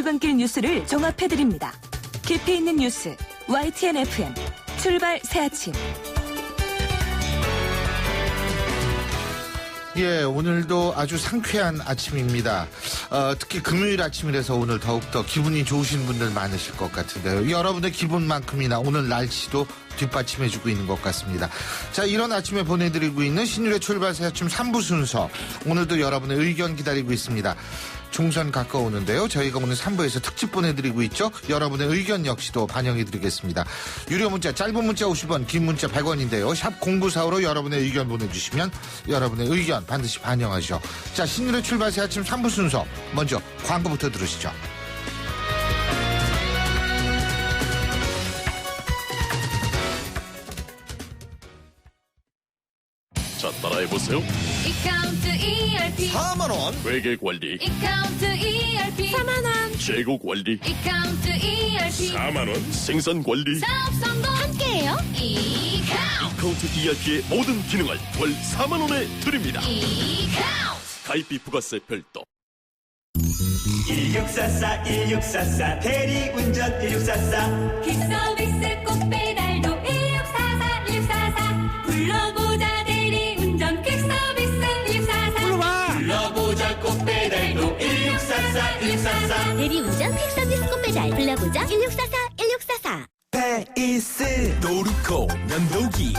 출근길 뉴스를 종합해드립니다. 깊이 있는 뉴스 YTN FM 출발 새아침. 예, 오늘도 아주 상쾌한 아침입니다. 특히 금요일 아침이라서 오늘 더욱더 기분이 좋으신 분들 많으실 것 같은데요. 여러분의 기분만큼이나 오늘 날씨도 뒷받침해주고 있는 것 같습니다. 자, 이런 아침에 보내드리고 있는 신율의 출발 새아침 3부 순서. 오늘도 여러분의 의견 기다리고 있습니다. 총선 가까우는데요. 저희가 오늘 3부에서 특집 보내드리고 있죠. 여러분의 의견 역시도 반영해드리겠습니다. 유료 문자, 짧은 문자 50원, 긴 문자 100원인데요. 샵 0945로 여러분의 의견 보내주시면 여러분의 의견 반드시 반영하죠. 자, 신율의 출발 새아침 3부 순서. 먼저 광고부터 들으시죠. 자, 따라해보세요. 이카운트 ERP 4만원 회계관리, 이카운트 ERP 4만원 재고관리, 이카운트 ERP 4만원 생산관리. 사업 성공 함께해요. 이카운트 ERP의 모든 기능을 월 4만원에 드립니다. 이카운트 가입비 부가세 별도. 1644 대리운전 1644 퀵서비스 꼭 배달도 1644 1644 불러보자 대리운전 퀵서비스 1644 불러보자 꼭 배달도 1644 1644 대리운전 퀵서비스 꼭 배달 불러보자 1644 1644 페이스 도루코 면도기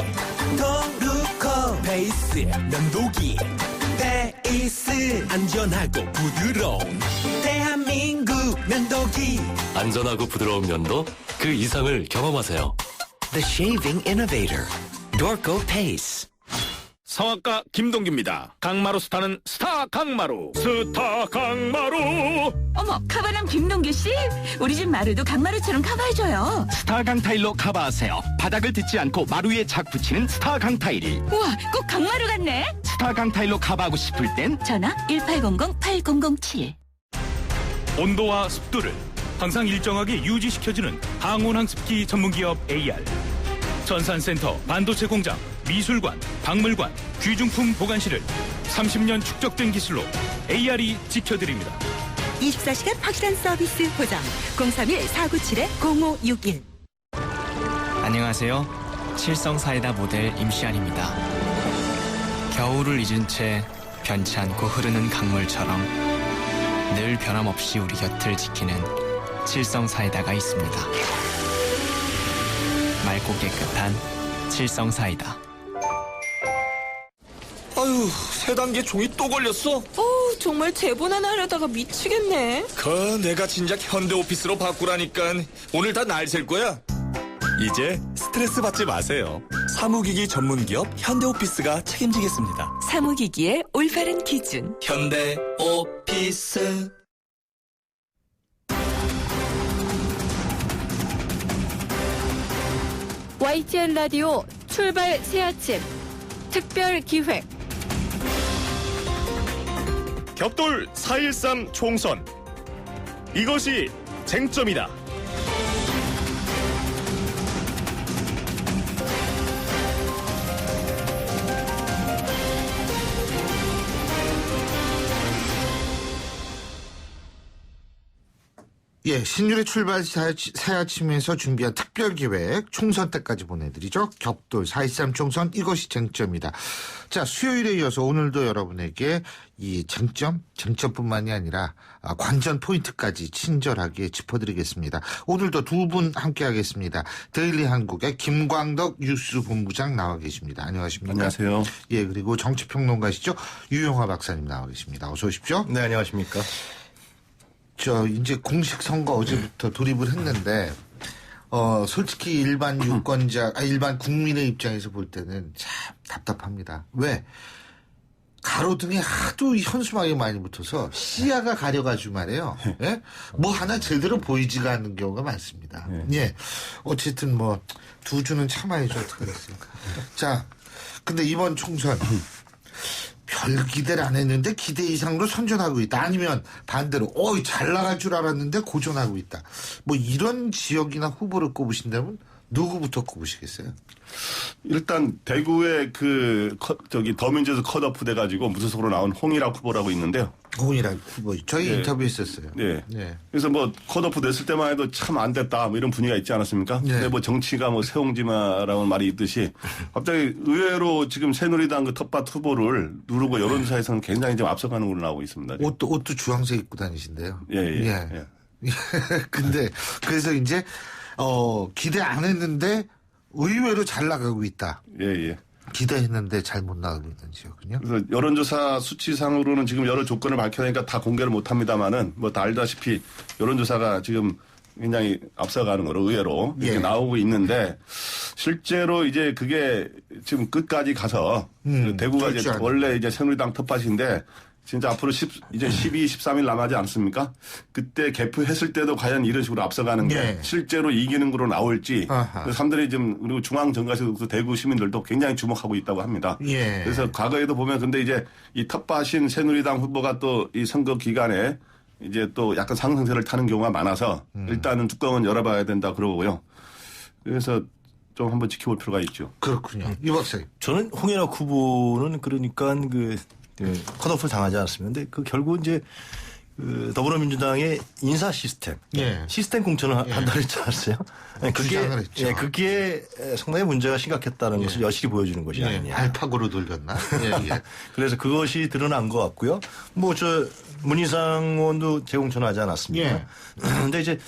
도루코 페이스 면도기 페이스 안전하고 부드러운 대한민국 면도기 안전하고 부드러운 면도 그 이상을 경험하세요. The Shaving Innovator, Dorco Pace. 성악가 김동규입니다. 강마루 스타는 스타 강마루. 스타 강마루. 어머, 카바남 김동규씨, 우리 집 마루도 강마루처럼 카바해줘요. 스타 강타일로 커버하세요. 바닥을 딛지 않고 마루 위에 착 붙이는 스타 강타일이. 우와, 꼭 강마루 같네. 스타 강타일로 커버하고 싶을 땐 전화 1800-8007. 온도와 습도를 항상 일정하게 유지시켜주는 항온항습기 전문기업 AR. 전산센터, 반도체 공장, 미술관, 박물관, 귀중품 보관실을 30년 축적된 기술로 AR이 지켜드립니다. 24시간 확실한 서비스 보장 031-497-0561. 안녕하세요. 칠성사이다 모델 임시안입니다. 겨울을 잊은 채 변치 않고 흐르는 강물처럼 늘 변함없이 우리 곁을 지키는 칠성사이다가 있습니다. 맑고 깨끗한 칠성사이다. 아유, 세 단계 종이 또 걸렸어? 정말 제본 하나 하려다가 미치겠네. 내가 진작 현대오피스로 바꾸라니까 오늘 다 날 셀 거야. 이제 스트레스 받지 마세요. 사무기기 전문기업 현대오피스가 책임지겠습니다. 사무기기의 올바른 기준. 현대오피스. YTN 라디오 출발 새아침 특별 기획. 격돌 4.13 총선. 이것이 쟁점이다. 예, 신율의 출발 새아침에서 준비한 특별기획 총선 때까지 보내드리죠. 격돌 4.13 총선 이것이 쟁점이다. 자, 수요일에 이어서 오늘도 여러분에게 이 쟁점뿐만이 아니라 관전 포인트까지 친절하게 짚어드리겠습니다. 오늘도 두 분 함께하겠습니다. 데일리 한국의 김광덕 뉴스본부장 나와 계십니다. 안녕하십니까? 안녕하세요. 예, 그리고 정치평론가시죠. 유영하 박사님 나와 계십니다. 어서 오십시오. 네, 안녕하십니까? 이제 공식 선거 어제부터 돌입을 했는데, 솔직히 일반 일반 국민의 입장에서 볼 때는 참 답답합니다. 왜? 가로등에 하도 현수막이 많이 붙어서 시야가 가려가지고 말이에요. 예? 뭐 하나 제대로 보이지가 않는 경우가 많습니다. 예. 어쨌든 두 주는 참아야죠. 어떡하겠습니까. 자, 근데 이번 총선, 별 기대를 안 했는데 기대 이상으로 선전하고 있다. 아니면 반대로 잘 나갈 줄 알았는데 고전하고 있다. 이런 지역이나 후보를 꼽으신다면 누구부터 꼽으시겠어요? 일단 대구의 더민주에서 컷오프 돼가지고 무소속으로 나온 홍일학 후보라고 있는데요. 홍일학 후보 저희 네. 인터뷰했었어요. 네. 네. 그래서 뭐 컷오프 됐을 때만 해도 참 안 됐다 뭐 이런 분위기가 있지 않았습니까? 네. 근데 뭐 정치가 뭐 새옹지마라는 말이 있듯이 갑자기 의외로 지금 새누리당 그 텃밭 후보를 누르고 여론조사에서는 굉장히 좀 앞서가는 걸로 나오고 있습니다. 옷도 주황색 입고 다니신데요. 예. 근데 그래서 이제 기대 안 했는데 의외로 잘 나가고 있다. 예. 기대했는데 잘 못 나가고 있는 지역은요. 그래서 여론조사 수치상으로는 지금 여러 조건을 밝혀내니까 다 공개를 못 합니다만은 뭐 다 알다시피 여론조사가 지금 굉장히 앞서가는 거로 의외로 이렇게 나오고 있는데 실제로 이제 그게 지금 끝까지 가서 대구가 이제 원래 이제 새누리당 텃밭인데 진짜 앞으로 이제 12, 13일 남아지 않습니까? 그때 개표했을 때도 과연 이런 식으로 앞서가는 게 실제로 이기는 거로 나올지 사람들이 좀 그리고 중앙정가에서도 대구 시민들도 굉장히 주목하고 있다고 합니다. 그래서 과거에도 보면 근데 이제 이 텃밭인 새누리당 후보가 또 이 선거 기간에 이제 또 약간 상승세를 타는 경우가 많아서 일단은 뚜껑은 열어봐야 된다 그러고요. 그래서 좀 한번 지켜볼 필요가 있죠. 그렇군요. 이 박사님. 저는 홍일학 후보는 그러니까 컷오프 당하지 않았습니다. 근데 결국 이제 더불어민주당의 인사 시스템, 시스템 공천을 한다고 했지 않았어요? 그게 상당히 문제가 심각했다는 것을 여실히 보여주는 것이 아니냐. 알파고로 돌렸나? 그래서 그것이 드러난 것 같고요. 문희상 의원도 재공천하지 않았습니까? 근데 이제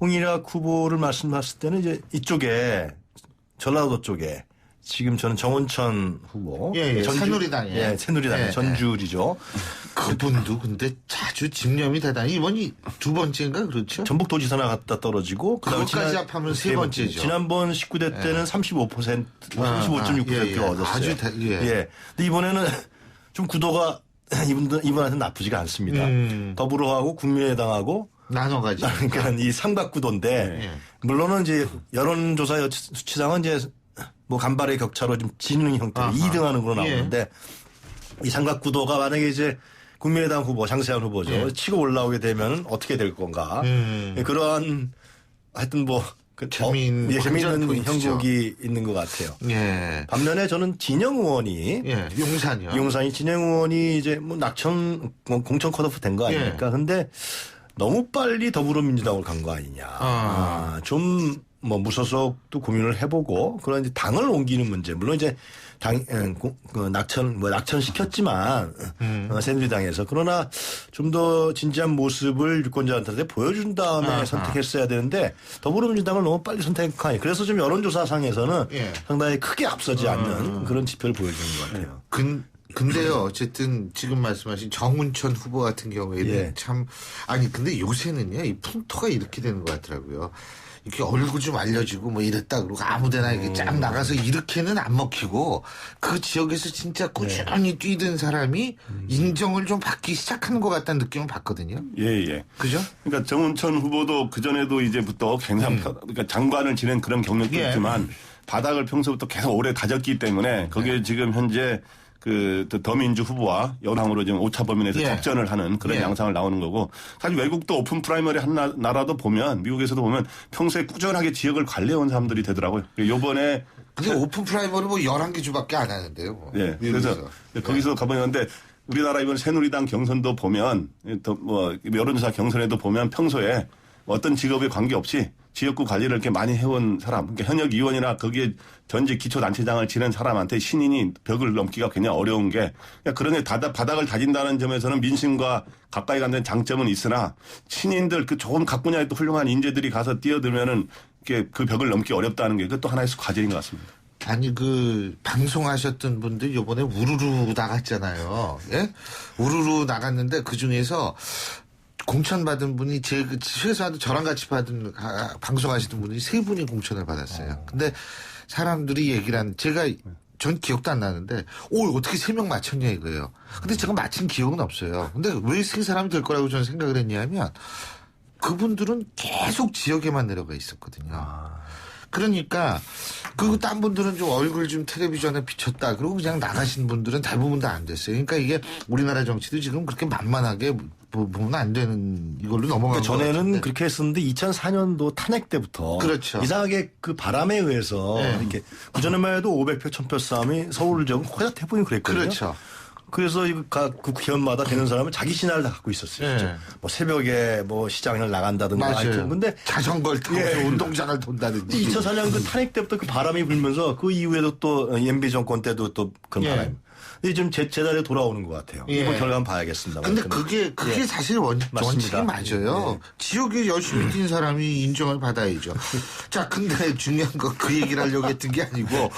홍일학 후보를 말씀하실 때는 이제 이쪽에 전라도 쪽에 지금 저는 정원천 후보. 새누리당에. 새누리당의 전주리죠. 그분도 근데 자주 집념이 대단히 이번이 두 번째인가 그렇죠? 전북도지사나 갔다 떨어지고 그것까지 합하면 세 번째죠. 지난번 19대 때는 35%, 35.6%를 얻었어요. 근데 이번에는 좀 구도가 이분한테는 나쁘지가 않습니다. 더불어하고 국민의당하고 나눠가지고. 그러니까 이 삼각구도인데 물론은 이제 여론조사 수치상은 이제 뭐 간발의 격차로 좀 지는 형태로 2등하는 걸로 나오는데 이 삼각구도가 만약에 이제 국민의당 후보 장세환 후보죠. 치고 올라오게 되면 어떻게 될 건가. 그러한 하여튼 재미있는 형국이 있는 것 같아요. 반면에 저는 진영 의원이 용산이 진영 의원이 이제 낙천 공천 컷오프 된 거 아닙니까? 근데 너무 빨리 더불어민주당을 간 거 아니냐. 좀 무소속도 고민을 해보고 그런 이제 당을 옮기는 문제. 물론 이제 낙천 시켰지만 새누리당에서 그러나 좀 더 진지한 모습을 유권자한테 보여준 다음에 선택했어야 되는데 더불어민주당을 너무 빨리 선택하니 그래서 좀 여론조사상에서는 상당히 크게 앞서지 않는 그런 지표를 보여주는 것 같아요. 근데요, 어쨌든 지금 말씀하신 정운천 후보 같은 경우에는 근데 요새는요, 이 풍토가 이렇게 되는 것 같더라고요. 이렇게 얼굴 좀 알려지고 이랬다 그러고 아무데나 이렇게 쫙 나가서 이렇게는 안 먹히고 그 지역에서 진짜 꾸준히 뛰던 사람이 인정을 좀 받기 시작하는 것 같다는 느낌을 받거든요. 그죠? 그러니까 정운천 후보도 그전에도 이제부터 굉장히 그러니까 장관을 지낸 그런 경력도 있지만 바닥을 평소부터 계속 오래 다졌기 때문에 거기에 지금 현재 더민주 후보와 여당으로 지금 오차 범위 내에서 접전을 하는 그런 양상을 나오는 거고 사실 외국도 오픈 프라이머리 한 나라도 보면 미국에서도 보면 평소에 꾸준하게 지역을 관리해온 사람들이 되더라고요. 요번에 근데 오픈 프라이머리 11개 주밖에 안 하는데요. 그래서 거기서 가보는데 우리나라 이번 새누리당 경선도 보면 여론조사 경선에도 보면 평소에 어떤 직업에 관계없이 지역구 관리를 이렇게 많이 해온 사람, 그러니까 현역 의원이나 거기에 전직 기초단체장을 지낸 사람한테 신인이 벽을 넘기가 굉장히 어려운 게 그러니 바닥을 다진다는 점에서는 민심과 가까이 간다는 장점은 있으나 신인들 좋은 각 분야에 또 훌륭한 인재들이 가서 뛰어들면은 이렇게 그 벽을 넘기 어렵다는 게 그것도 하나의 과제인 것 같습니다. 아니 방송하셨던 분들 요번에 우르르 나갔잖아요. 우르르 나갔는데 그 중에서 공천받은 분이 최소한 저랑 같이 방송하시던 분이 3분이 공천을 받았어요. 근데 사람들이 얘기를 전 기억도 안 나는데, 어떻게 3명 맞췄냐 이거예요. 근데 제가 맞힌 기억은 없어요. 근데 왜 3사람이 될 거라고 저는 생각을 했냐면, 그분들은 계속 지역에만 내려가 있었거든요. 그러니까, 딴 분들은 좀 얼굴 좀 텔레비전에 비쳤다. 그리고 그냥 나가신 분들은 대부분 다 안 됐어요. 그러니까 이게 우리나라 정치도 지금 그렇게 만만하게 보면 안 되는 이걸로 넘어간 것 전에는 같은데. 그렇게 했었는데 2004년도 탄핵 때부터 그렇죠. 이상하게 그 바람에 의해서 이렇게 그전에만 해도 500표 1000표 싸움이 서울 지역은 거의 다 대부분이 그랬거든요. 그렇죠. 그래서 각 국회의원마다 되는 사람은 자기 신화를 다 갖고 있었어요. 진짜. 뭐 새벽에 뭐 시장을 나간다든가. 맞아요. 근데 자전거를 타고 운동장을 돈다든지. 2004년 그 탄핵 때부터 그 바람이 불면서 그 이후에도 또 MB 정권 때도 또 그런 바람이. 근데 좀 제자리에 돌아오는 것 같아요. 이번 결과는 봐야겠습니다. 근데 그게 사실 원칙이 맞아요. 지역에 열심히 뛴 사람이 인정을 받아야죠. 자, 근데 중요한 건 그 얘기를 하려고 했던 게 아니고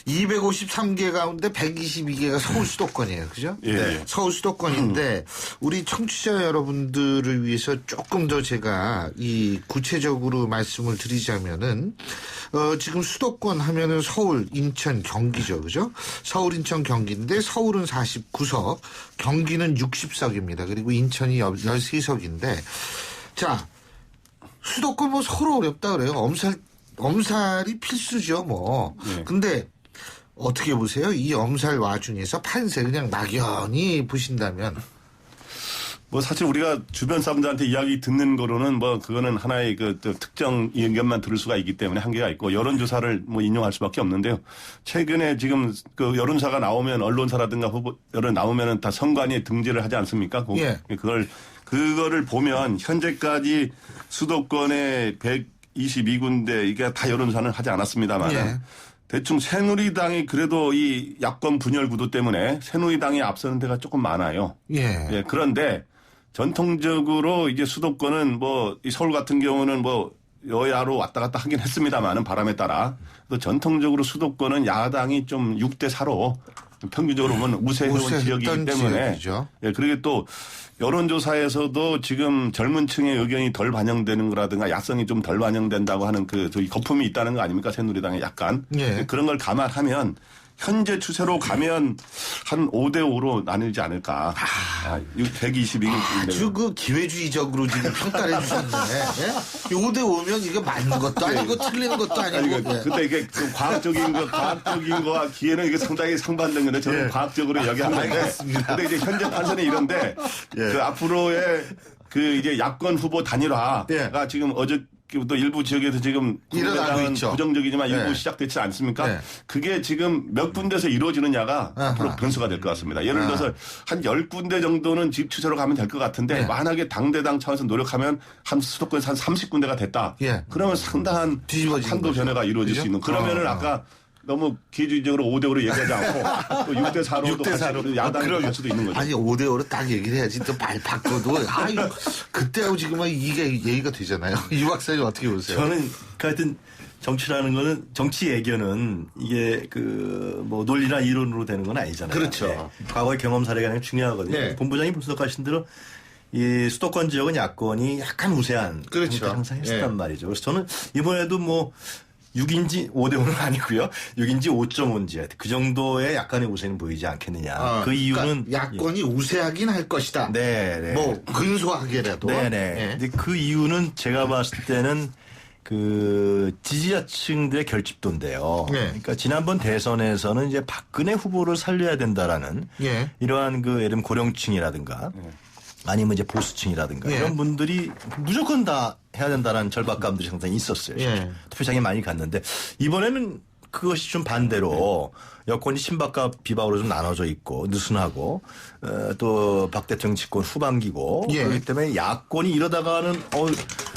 253개 가운데 122개가 서울 수도권이에요. 그죠? 예. 서울 수도권인데 우리 청취자 여러분들을 위해서 조금 더 제가 이 구체적으로 말씀을 드리자면은 지금 수도권 하면은 서울, 인천, 경기죠. 그죠? 서울, 인천, 경기인데 서울은 49석, 경기는 60석입니다. 그리고 인천이 13석인데 자, 수도권 뭐 서로 어렵다 그래요. 엄살이 필수죠, 뭐. 근데 어떻게 보세요? 이 엄살 와중에서 판세 그냥 막연히 보신다면. 뭐 사실 우리가 주변 사람들한테 이야기 듣는 거로는 뭐 그거는 하나의 그 특정 의견만 들을 수가 있기 때문에 한계가 있고 여론조사를 뭐 인용할 수밖에 없는데요. 최근에 지금 그 여론사가 나오면 언론사라든가 후보들 나오면은 다 선관위에 등재를 하지 않습니까? 그거를 보면 현재까지 수도권의 122군데 이게 다 여론조사는 하지 않았습니다만 대충 새누리당이 그래도 이 야권 분열 구도 때문에 새누리당이 앞서는 데가 조금 많아요. 그런데 전통적으로 이제 수도권은 뭐 이 서울 같은 경우는 뭐 여야로 왔다 갔다 하긴 했습니다만은 바람에 따라 또 전통적으로 수도권은 야당이 좀 6대4로 평균적으로 보면 우세해온 지역이기 때문에 그리고 또 여론조사에서도 지금 젊은 층의 의견이 덜 반영되는 거라든가 야성이 좀 덜 반영된다고 하는 그 저희 거품이 있다는 거 아닙니까? 새누리당에 약간. 그런 걸 감안하면 현재 추세로 가면 한 5대5로 나뉘지 않을까. 122개. 아주 그 기회주의적으로 지금 평가를 해주셨는데. 5대5면 이게 맞는 것도 아니고 틀리는 것도 아니고. 근데 이게 그 과학적인 거와 기회는 이게 상당히 상반된 건데 저는 과학적으로 이야기하는 건데. 근데 이제 현재 판세는 이런데 그 앞으로의 그 이제 야권 후보 단일화가 지금 어저께부터 일부 지역에서 지금 일어나고 있죠. 부정적이지만 일부 시작됐지 않습니까? 그게 지금 몇 군데서 이루어지느냐가 앞으로 변수가 될 것 같습니다. 예를 들어서 한 10군데 정도는 집 추세로 가면 될 것 같은데 만약에 당대당 차원에서 노력하면 한 수도권에서 한 30군데가 됐다. 그러면 상당한 한도 변화가 이루어질 수 있는. 그러면은 아까 너무 기회주의적으로 5대5로 얘기하지 않고 또 6대4로 야당으로 갈 수도 있는 거죠. 아니 5대5로 딱 얘기를 해야지 또 말 바꿔도 그때하고 지금은 이게 얘기가 되잖아요. 이 박사님 어떻게 보세요? 저는 하여튼 정치라는 거는 정치 예견은 이게 그 뭐 논리나 이론으로 되는 건 아니잖아요. 그렇죠. 과거의 경험 사례가 가장 중요하거든요. 본부장이 분석하신 대로 이 수도권 지역은 야권이 약간 우세한 형태를 항상 했었단 말이죠. 그래서 저는 이번에도 뭐 6인지 5대5는 아니고요. 6인지 5.5인지 그 정도의 약간의 우세는 보이지 않겠느냐. 그 이유는 그러니까 야권이 우세하긴 할 것이다. 뭐 근소하게라도. 근데 그 이유는 제가 봤을 때는 그 지지자층들의 결집도인데요. 그러니까 지난번 대선에서는 이제 박근혜 후보를 살려야 된다라는 이러한 그 예를 들면 고령층이라든가 아니면 이제 보수층이라든가 이런 분들이 무조건 다 해야 된다라는 절박감들이 상당히 있었어요. 투표장에 많이 갔는데 이번에는 그것이 좀 반대로 여권이 친박과 비박으로 좀 나눠져 있고 느슨하고 또 박 대통령 집권 후반기고 그렇기 때문에 야권이 이러다가는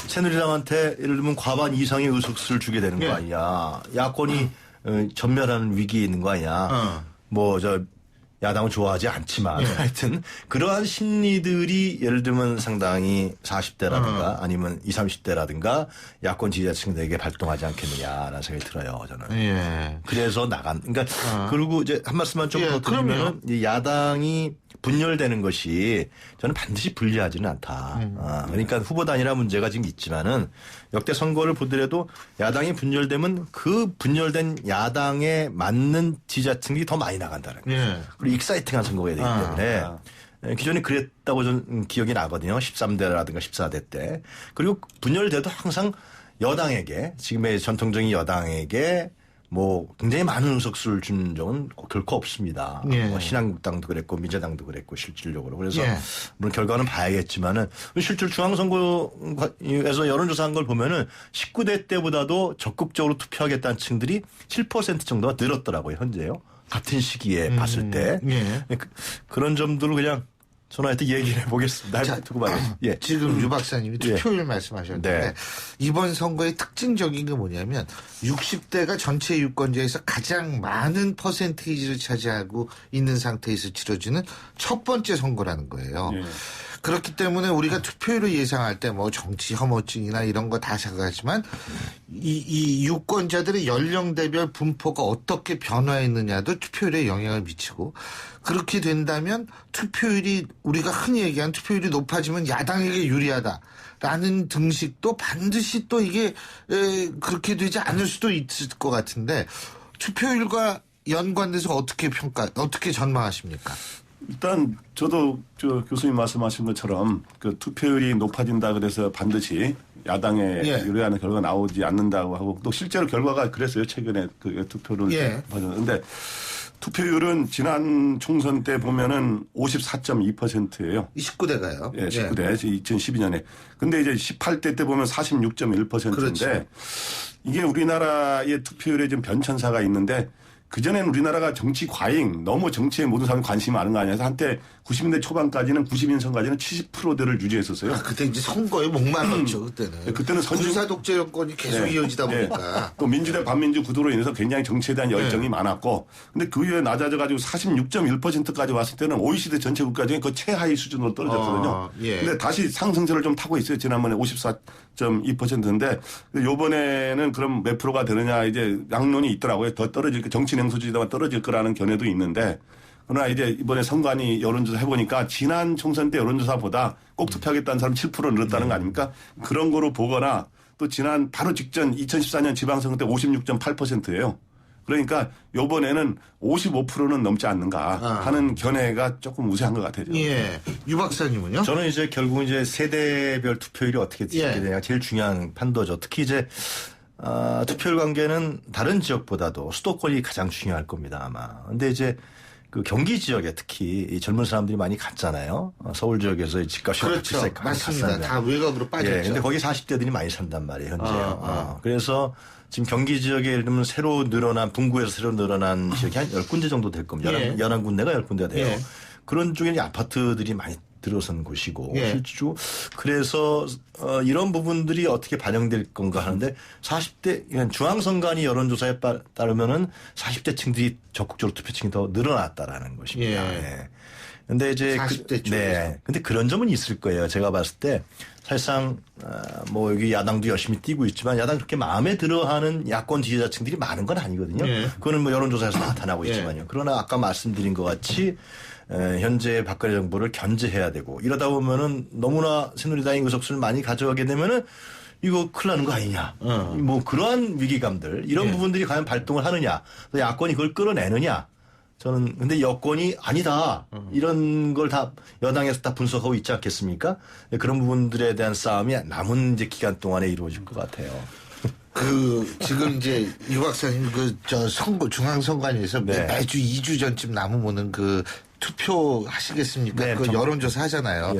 새누리당한테 예를 들면 과반 이상의 의석수를 주게 되는 거 아니냐. 야권이 전멸하는 위기에 있는 거 아니냐. 뭐 야당은 좋아하지 않지만 하여튼 그러한 심리들이 예를 들면 상당히 40대라든가 아니면 20, 30대라든가 야권 지지자층들에게 발동하지 않겠느냐라는 생각이 들어요. 저는. 그래서 그러니까 그리고 이제 한 말씀만 좀 더 드리면 야당이 분열되는 것이 저는 반드시 불리하지는 않다. 그러니까 후보 단일화 문제가 지금 있지만은 역대 선거를 보더라도 야당이 분열되면 그 분열된 야당에 맞는 지지자층이 더 많이 나간다는 거죠. 그리고 익사이팅한 선거가 되기 때문에 기존에 그랬다고 저는 기억이 나거든요. 13대라든가 14대 때. 그리고 분열돼도 항상 여당에게 지금의 전통적인 여당에게 뭐 굉장히 많은 의석수를 준 적은 결코 없습니다. 예. 뭐 신한국당도 그랬고 민주당도 그랬고 실질적으로. 그래서 예. 물론 결과는 봐야겠지만은 실제로 중앙선거에서 여론조사한 걸 보면은 19대 때보다도 적극적으로 투표하겠다는 층들이 7% 정도가 늘었더라고요. 현재요. 같은 시기에 봤을 때. 예. 그런 점들을 그냥 전화해서 얘기를 해보겠습니다. 자, 두고 봐야겠습니다. 예. 지금 유 박사님이 투표율 말씀하셨는데 네. 이번 선거의 특징적인 게 뭐냐면 60대가 전체 유권자에서 가장 많은 퍼센테이지를 차지하고 있는 상태에서 치러지는 첫 번째 선거라는 거예요. 예. 그렇기 때문에 우리가 투표율을 예상할 때 뭐 정치 혐오증이나 이런 거 다 생각하지만 이 유권자들의 연령대별 분포가 어떻게 변화했느냐도 투표율에 영향을 미치고 그렇게 된다면 투표율이 우리가 흔히 얘기하는 투표율이 높아지면 야당에게 유리하다라는 등식도 반드시 또 이게 그렇게 되지 않을 수도 있을 것 같은데 투표율과 연관돼서 어떻게 전망하십니까? 일단 저도 저 교수님 말씀하신 것처럼 그 투표율이 높아진다 그래서 반드시 야당에 유리하는 결과가 나오지 않는다고 하고 또 실제로 결과가 그랬어요. 최근에 그 투표를 받았는데 투표율은 지난 총선 때 보면은 54.2%예요. 19대가요. 예, 19대 2012년에. 근데 이제 18대 때 보면 46.1%인데 그렇죠. 이게 우리나라의 투표율에 좀 변천사가 있는데 그전에는 우리나라가 정치 과잉, 너무 정치에 모든 사람이 관심이 많은 거 아니에요. 한때 90년대 초반까지는 90년선까지는 70%대를 유지했었어요. 그때 이제 선거에 목말랐죠, 그때는. 그때는 군사 독재 정권이 계속 이어지다 보니까. 또 민주대 반민주 구도로 인해서 굉장히 정치에 대한 열정이 많았고 근데 그 이후에 낮아져가지고 46.1%까지 왔을 때는 OECD 전체 국가 중에 그 최하위 수준으로 떨어졌거든요. 근데 다시 상승세를 좀 타고 있어요. 지난번에 54.2%인데 요번에는 그럼 몇 프로가 되느냐 이제 양론이 있더라고요. 더 떨어질 정치 냉소주의가 떨어질 거라는 견해도 있는데 그러나 이제 이번에 선관위 여론조사 해보니까 지난 총선 때 여론조사보다 꼭 투표하겠다는 사람 7% 늘었다는 거 아닙니까? 그런 거로 보거나 또 지난 바로 직전 2014년 지방선거 때 56.8%예요. 그러니까 요번에는 55%는 넘지 않는가 하는 견해가 조금 우세한 것 같아요. 예. 유 박사님은요? 저는 이제 결국 이제 세대별 투표율이 어떻게 되느냐 제일 중요한 판도죠. 특히 이제 투표율 관계는 다른 지역보다도 수도권이 가장 중요할 겁니다, 아마. 근데 이제 그 경기 지역에 특히 이 젊은 사람들이 많이 갔잖아요. 서울 지역에서 집값이 그렇죠. 맞습니다. 다 외곽으로 빠졌죠. 예, 근데 거기 40대들이 많이 산단 말이에요, 현재. 그래서 지금 경기 지역에 예를 들면 새로 늘어난, 분구에서 새로 늘어난 지역이 한 10군데 정도 될 겁니다. 11군데가 10군데가 돼요. 그런 쪽에는 아파트들이 많이 들어선 곳이고 실제로 그래서 이런 부분들이 어떻게 반영될 건가 하는데 40대 중앙선관위 여론조사에 따르면은 40대 층들이 적극적으로 투표층이 더 늘어났다라는 것입니다. 근데 이제 40대 쪽에서. 근데 그런 점은 있을 거예요. 제가 봤을 때 사실상 뭐 여기 야당도 열심히 뛰고 있지만 야당 그렇게 마음에 들어하는 야권 지지자층들이 많은 건 아니거든요. 그거는 뭐 여론조사에서 나타나고 있지만요. 그러나 아까 말씀드린 것 같이 현재 박근혜 정부를 견제해야 되고 이러다 보면은 너무나 새누리당이 의석수를 많이 가져가게 되면은 이거 큰일 나는 거 아니냐. 뭐 그러한 위기감들 이런 부분들이 과연 발동을 하느냐. 야권이 그걸 끌어내느냐. 저는 근데 여권이 아니다. 이런 걸 다 여당에서 다 분석하고 있지 않겠습니까? 그런 부분들에 대한 싸움이 남은 이제 기간 동안에 이루어질 것 같아요. 지금 이제 유 박사님 중앙선관위에서 매주 2주 전쯤 남으면은 투표 하시겠습니까? 그 여론조사 하잖아요.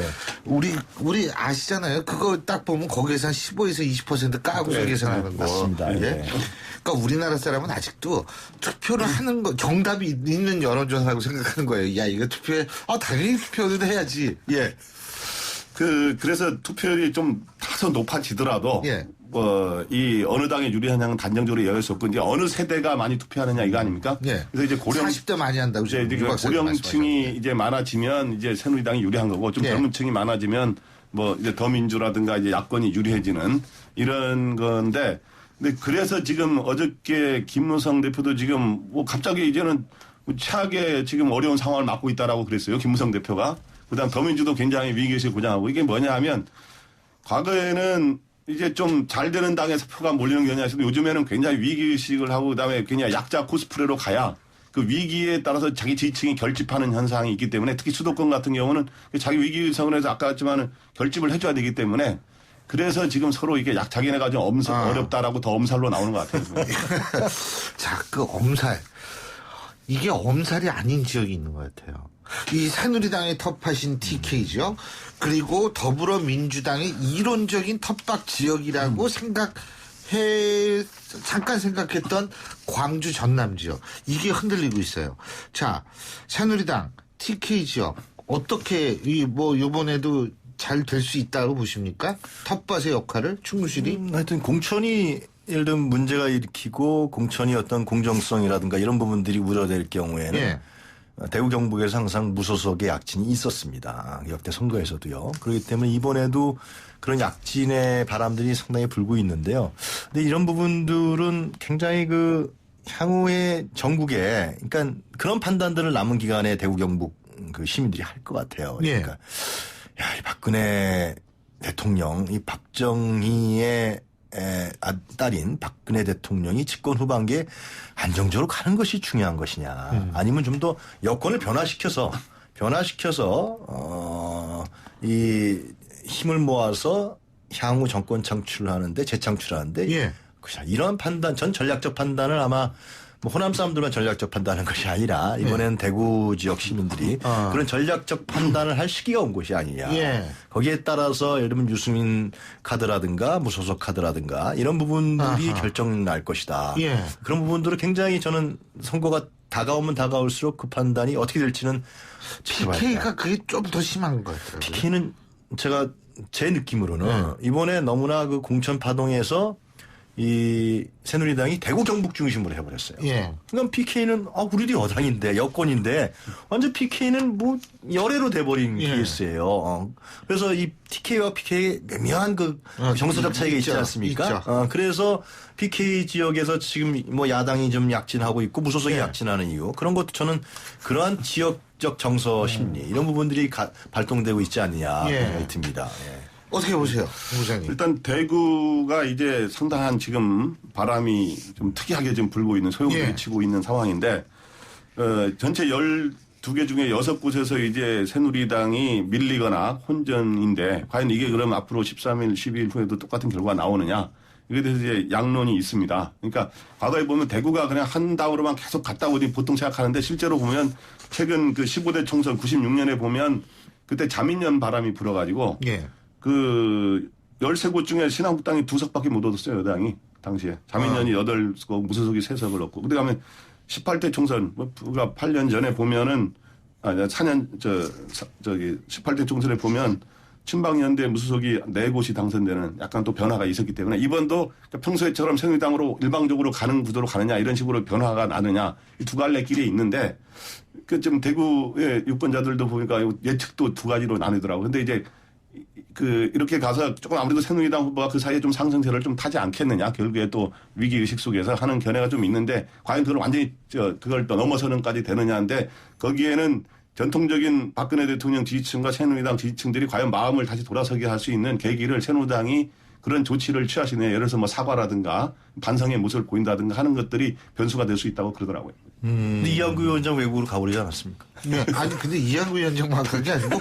우리 아시잖아요. 그거 딱 보면 거기에서 한 15에서 20% 까고서 계산하는 거. 맞습니다. 그러니까 우리나라 사람은 아직도 투표를 하는 거 정답이 있는 여론조사라고 생각하는 거예요. 야 이거 투표해. 당연히 투표를 해야지. 그래서 투표율이 좀 다소 높아지더라도 이 어느 당에 유리하냐는 단정적으로 얘기할 수 없고 이제 어느 세대가 많이 투표하느냐 이거 아닙니까? 그래서 이제 40대 많이 한다고 이제 고령층이 이제 많아지면 이제 새누리당이 유리한 거고 좀 젊은 층이 많아지면 뭐 이제 더민주라든가 이제 야권이 유리해지는 이런 건데 근데 그래서 지금 어저께 김무성 대표도 지금 뭐 갑자기 이제는 최악의 지금 어려운 상황을 맞고 있다라고 그랬어요. 김무성 대표가. 그다음 더민주도 굉장히 위기의식을 고장하고 이게 뭐냐 하면 과거에는 이제 좀 잘 되는 당에서 표가 몰리는 경향이 있어도 요즘에는 굉장히 위기의식을 하고 그다음에 그냥 약자 코스프레로 가야 그 위기에 따라서 자기 지지층이 결집하는 현상이 있기 때문에 특히 수도권 같은 경우는 자기 위기의식을 해서 아까 했지만 결집을 해줘야 되기 때문에 그래서 지금 서로 이게 자기네가 좀 어렵다라고 더 엄살로 나오는 것 같아요. 자, 그 엄살. 이게 엄살이 아닌 지역이 있는 것 같아요. 이 새누리당의 텃밭인 TK죠. 그리고 더불어민주당의 이론적인 텃밭 지역이라고 잠깐 생각했던 광주 전남 지역. 이게 흔들리고 있어요. 자, 새누리당 TK 지역 어떻게 요번에도 잘 될 수 있다고 보십니까? 텃밭의 역할을 충무실이? 하여튼 공천이 예를 들면 문제가 일으키고 공천이 어떤 공정성이라든가 이런 부분들이 우려될 경우에는 예. 대구 경북에서 항상 무소속의 약진이 있었습니다. 역대 선거에서도요. 그렇기 때문에 이번에도 그런 약진의 바람들이 상당히 불고 있는데요. 근데 이런 부분들은 굉장히 그 향후에 전국에 그러니까 그런 판단들을 남은 기간에 대구 경북 그 시민들이 할 것 같아요. 그러니까 이 박근혜 대통령, 이 박정희의 딸인 박근혜 대통령이 집권 후반기에 안정적으로 가는 것이 중요한 것이냐. 아니면 좀 더 여건을 변화시켜서 이 힘을 모아서 향후 정권 재창출하는데 이런 판단, 전 전략적 판단을 아마 호남 사람들만 전략적 판단하는 것이 아니라 이번에는 대구 지역 시민들이 그런 전략적 판단을 할 시기가 온 것이 아니냐. 거기에 따라서 예를 들면 유승민 카드라든가 무소속 카드라든가 이런 부분들이 결정날 것이다. 그런 부분들을 굉장히 저는 선거가 다가오면 다가올수록 그 판단이 어떻게 될지는 PK가 그게 좀 더 심한 것 같아요. PK는 제 느낌으로는 이번에 너무나 그 공천 파동에서 이 새누리당이 대구 경북 중심으로 해버렸어요. 그러니까 PK는 우리도 여당인데 여권인데 완전 PK는 열애로 돼버린 케이스예요. 그래서 이 TK와 PK의 매미한 그 정서적 차이가 있지 않습니까? 그래서 PK 지역에서 지금 야당이 좀 약진하고 있고 무소속이 약진하는 이유 그런 것도 저는 그러한 지역적 정서 심리 이런 부분들이 발동되고 있지 않느냐 생각이 듭니다. 어떻게 보세요, 부장님? 일단 대구가 이제 상당한 지금 바람이 좀 특이하게 지금 불고 있는 소용돌이 치고 있는 상황인데 전체 12개 중에 6곳에서 이제 새누리당이 밀리거나 혼전인데 과연 이게 그럼 앞으로 13일, 12일 후에도 똑같은 결과가 나오느냐? 이게 대해서 이제 양론이 있습니다. 그러니까 과거에 보면 대구가 그냥 한 당으로만 계속 갔다고 보통 생각하는데 실제로 보면 최근 그 15대 총선 96년에 보면 그때 자민련 바람이 불어가지고 그 13곳 중에 신한국당이 2석밖에 못 얻었어요, 여당이. 당시에. 자민련이 8석, 무소속이 3석을 얻고. 근데 가면 18대 총선, 그가 8년 전에 보면은, 18대 총선에 보면 친박연대 무소속이 4곳이 당선되는 약간 또 변화가 있었기 때문에 이번도 평소에처럼 새누리당으로 일방적으로 가는 구도로 가느냐 이런 식으로 변화가 나느냐 이 두 갈래 길이 있는데 그 좀 대구의 유권자들도 보니까 예측도 두 가지로 나뉘더라고요. 근데 이제 이렇게 가서 조금 아무래도 새누리당 후보가 그 사이에 좀 상승세를 좀 타지 않겠느냐. 결국에 또 위기의식 속에서 하는 견해가 좀 있는데 과연 그걸 완전히 그걸 또 넘어서는까지 되느냐인데 거기에는 전통적인 박근혜 대통령 지지층과 새누리당 지지층들이 과연 마음을 다시 돌아서게 할 수 있는 계기를 새누리당이 그런 조치를 취하시네. 예를 들어서 사과라든가 반성의 모습을 보인다든가 하는 것들이 변수가 될 수 있다고 그러더라고요. 근데 이한구 위원장 외국으로 가버리지 않았습니까? 아니 근데 이한구 위원장만 간 게 아니고